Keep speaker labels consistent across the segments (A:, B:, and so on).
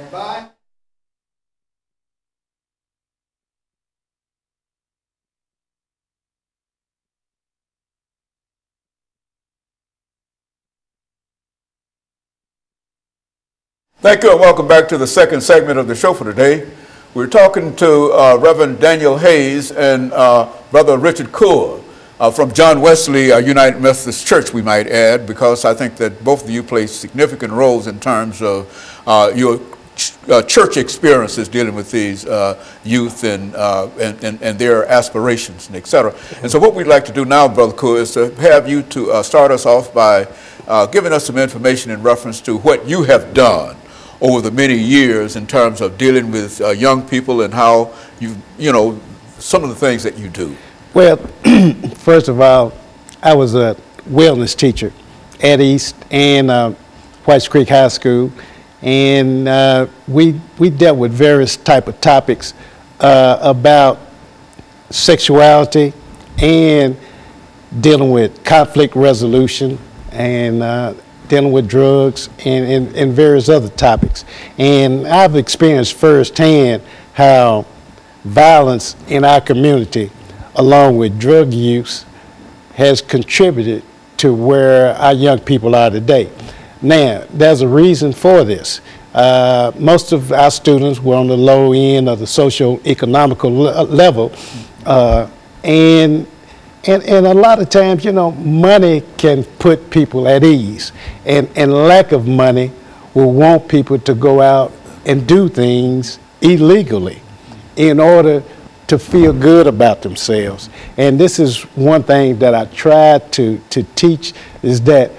A: Stand by.
B: Thank you and welcome back to the second segment of the show for today. We're talking to Reverend Daniel Hayes and Brother Richard Coeur from John Wesley United Methodist Church, we might add, because I think that both of you play significant roles in terms of your church experiences dealing with these youth and their aspirations and et cetera. And so what we'd like to do now, Brother Coeur, is to have you to start us off by giving us some information in reference to what you have done over the many years in terms of dealing with young people and how some of the things that you do.
C: Well, first of all, I was a wellness teacher at East and Whites Creek High School, and we dealt with various type of topics about sexuality and dealing with conflict resolution and dealing with drugs and various other topics. And I've experienced firsthand how violence in our community, along with drug use, has contributed to where our young people are today. Now, there's a reason for this. Most of our students were on the low end of the socio-economical level, and a lot of times, money can put people at ease, and lack of money will want people to go out and do things illegally in order to feel good about themselves. And this is one thing that I try to teach, is that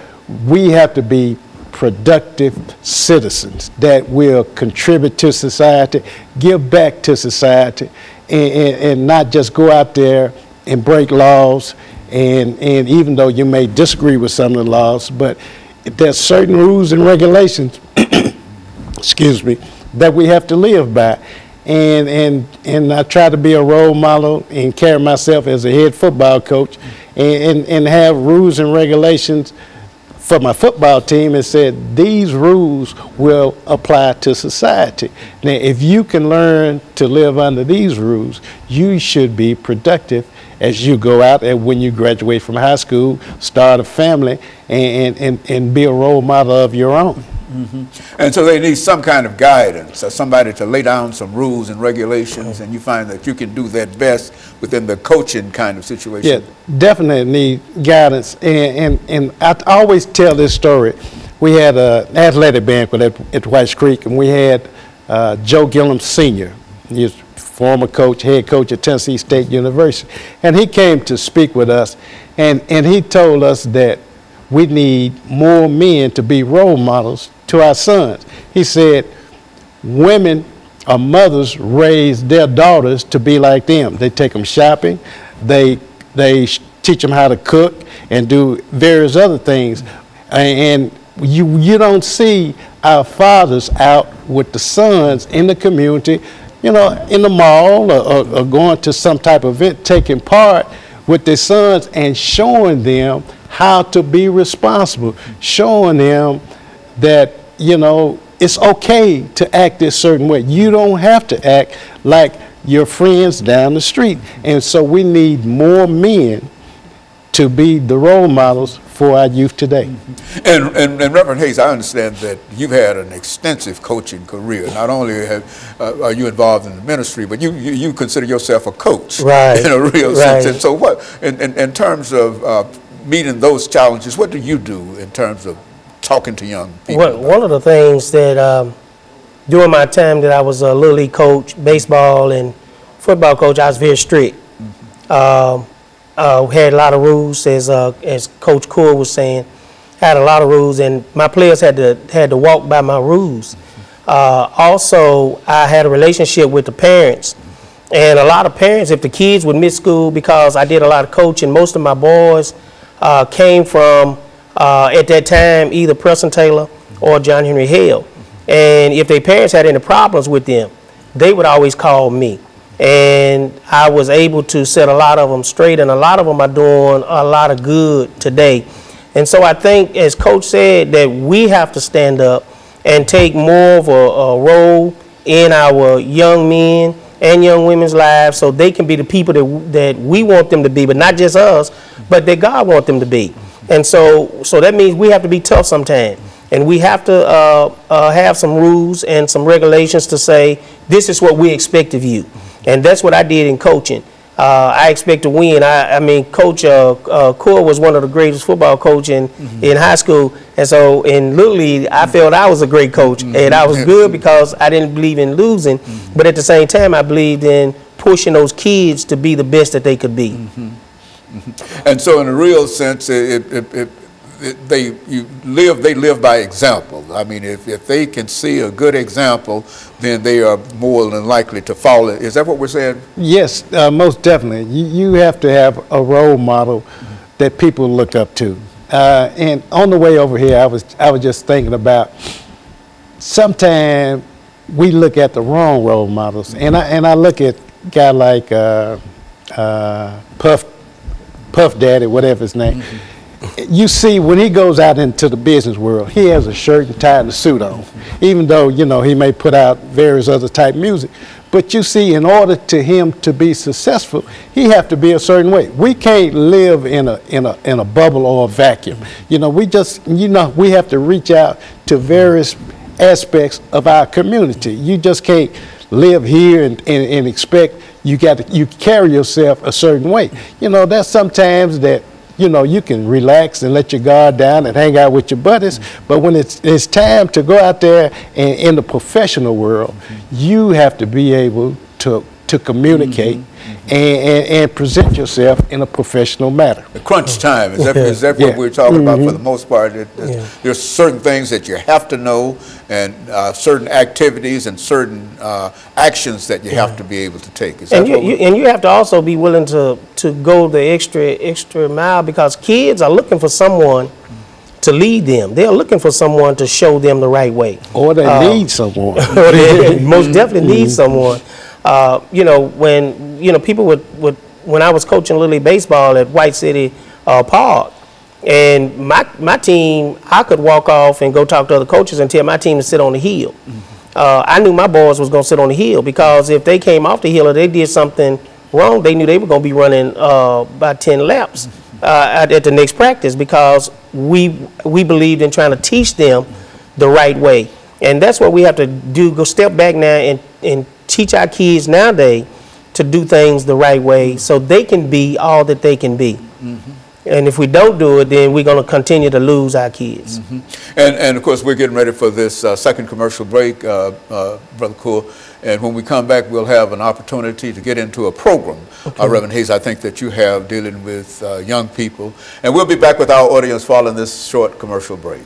C: we have to be productive citizens that will contribute to society, give back to society, and not just go out there and break laws, and even though you may disagree with some of the laws, but there's certain rules and regulations, excuse me, that we have to live by. And I try to be a role model and carry myself as a head football coach and have rules and regulations for my football team and said these rules will apply to society. Now, if you can learn to live under these rules, you should be productive as you go out and when you graduate from high school, start a family, and be a role model of your own.
B: Mm-hmm. And so they need some kind of guidance, or somebody to lay down some rules and regulations, and you find that you can do that best within the coaching kind of situation.
C: Yeah, definitely need guidance. And I always tell this story. We had an athletic banquet at Whites Creek, and we had Joe Gillum Sr., he's former coach, head coach at Tennessee State University. And he came to speak with us, and he told us that we need more men to be role models to our sons. He said, women or mothers raise their daughters to be like them. They take them shopping, they teach them how to cook and do various other things. And you don't see our fathers out with the sons in the community, in the mall or going to some type of event, taking part with their sons and showing them how to be responsible, showing them that, it's okay to act this certain way. You don't have to act like your friends down the street. And so we need more men to be the role models for our youth today.
B: Mm-hmm. And Reverend Hayes, I understand that you've had an extensive coaching career. Not only are you involved in the ministry, but you consider yourself a coach,
C: right,
B: in a real sense. And so what, in terms of meeting those challenges, what do you do in terms of talking to young people?
D: Well, one of the things that during my time that I was a Little League coach, baseball and football coach, I was very strict. Mm-hmm. Had a lot of rules, as Coach Coeur was saying, had a lot of rules, and my players had to walk by my rules. Also, I had a relationship with the parents, and a lot of parents, if the kids would miss school because I did a lot of coaching, most of my boys came from, at that time, either Preston Taylor or John Henry Hale. And if their parents had any problems with them, they would always call me. And I was able to set a lot of them straight, and a lot of them are doing a lot of good today. And so I think, as Coach said, that we have to stand up and take more of a role in our young men and young women's lives, so they can be the people that we want them to be, but not just us, but that God wants them to be. And so that means we have to be tough sometimes, and we have to have some rules and some regulations to say, this is what we expect of you. And that's what I did in coaching. I expect to win. I mean, Coach RCoure was one of the greatest football coaches in high school. And so in Little League, I felt I was a great coach. And I was good because I didn't believe in losing. But at the same time, I believed in pushing those kids to be the best that they could be.
B: And so in a real sense, they live by example. I mean, if they can see a good example, then they are more than likely to follow it. Is that what we're saying?
C: Yes, most definitely. You have to have a role model that people look up to. And on the way over here, I was just thinking about, sometimes we look at the wrong role models. And I look at a guy like Puff Daddy, whatever his name. You see, when he goes out into the business world, he has a shirt and tie and a suit on, even though, you know, he may put out various other type music. But you see, in order to him to be successful, he have to be a certain way. We can't live in a bubble or a vacuum. You know, we have to reach out to various aspects of our community. You just can't live here and expect you carry yourself a certain way. You know, there's sometimes that, you know, you can relax and let your guard down and hang out with your buddies, but when it's time to go out there and in the professional world, you have to be able to communicate and present yourself in a professional manner.
B: The crunch time, is that what we're talking about for the most part? There's certain things that you have to know, and certain activities and certain actions that you have to be able to take. Is that and
D: you have to also be willing to go the extra mile, because kids are looking for someone to lead them. They're looking for someone to show them the right way.
C: Or they need someone.
D: Or they most definitely need someone. You know, when people when I was coaching Little League baseball at White City Park, and my team, I could walk off and go talk to other coaches and tell my team to sit on the hill. I knew my boys was going to sit on the hill, because if they came off the hill or they did something wrong, they knew they were going to be running about 10 laps at the next practice, because we believed in trying to teach them the right way. And that's what we have to do, go step back now and teach our kids nowadays to do things the right way, so they can be all that they can be. And if we don't do it, then we're going to continue to lose our kids.
B: And of course, we're getting ready for this second commercial break, Brother RCoure. And when we come back, we'll have an opportunity to get into a program, Reverend Hayes, I think that you have dealing with young people. And we'll be back with our audience following this short commercial break.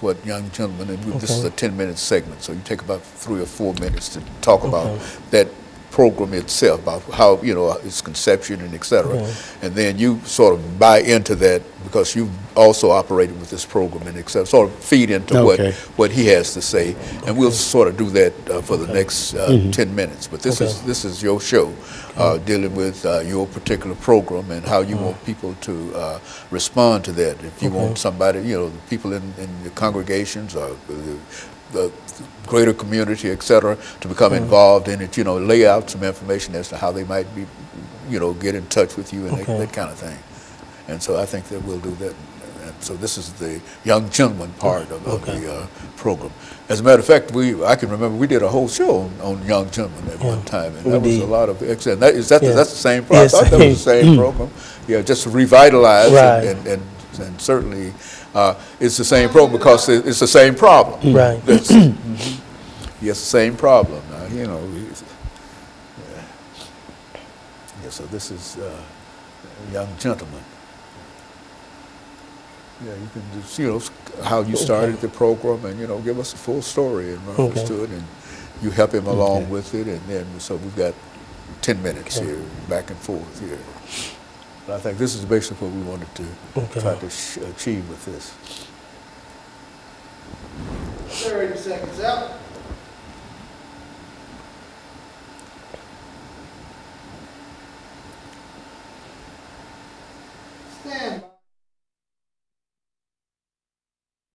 B: What young gentlemen, and this is a 10-minute segment, so you take about 3 or 4 minutes to talk about that program itself, about how, you know, its conception and et cetera. And then you sort of buy into that, because you also operated with this program and et cetera, sort of feed into what he has to say. And we'll sort of do that for the next 10 minutes. But this is your show, dealing with your particular program and how you want people to respond to that. If you want somebody, you know, the people in the congregations or the greater community, et cetera, to become involved in it, you know, lay out some information as to how they might be, you know, get in touch with you and that kind of thing. And so I think that we'll do that. And so this is the young gentleman part of the program. As a matter of fact, I can remember we did a whole show on young gentlemen at one time, and that was a lot of excellent. That's the same program. I thought that was the same program. Yeah, just revitalized and certainly it's the same program, because it's the same problem. Yes, the same problem. You know. Yeah, so this is a young gentleman. Yeah, you can just, you know, how you started the program, and, you know, give us a full story in reference to it, and you help him along with it, and then so we've got 10 minutes here, back and forth here. But I think this is basically what we wanted to try to achieve with this.
A: 30 seconds out.
C: stand by.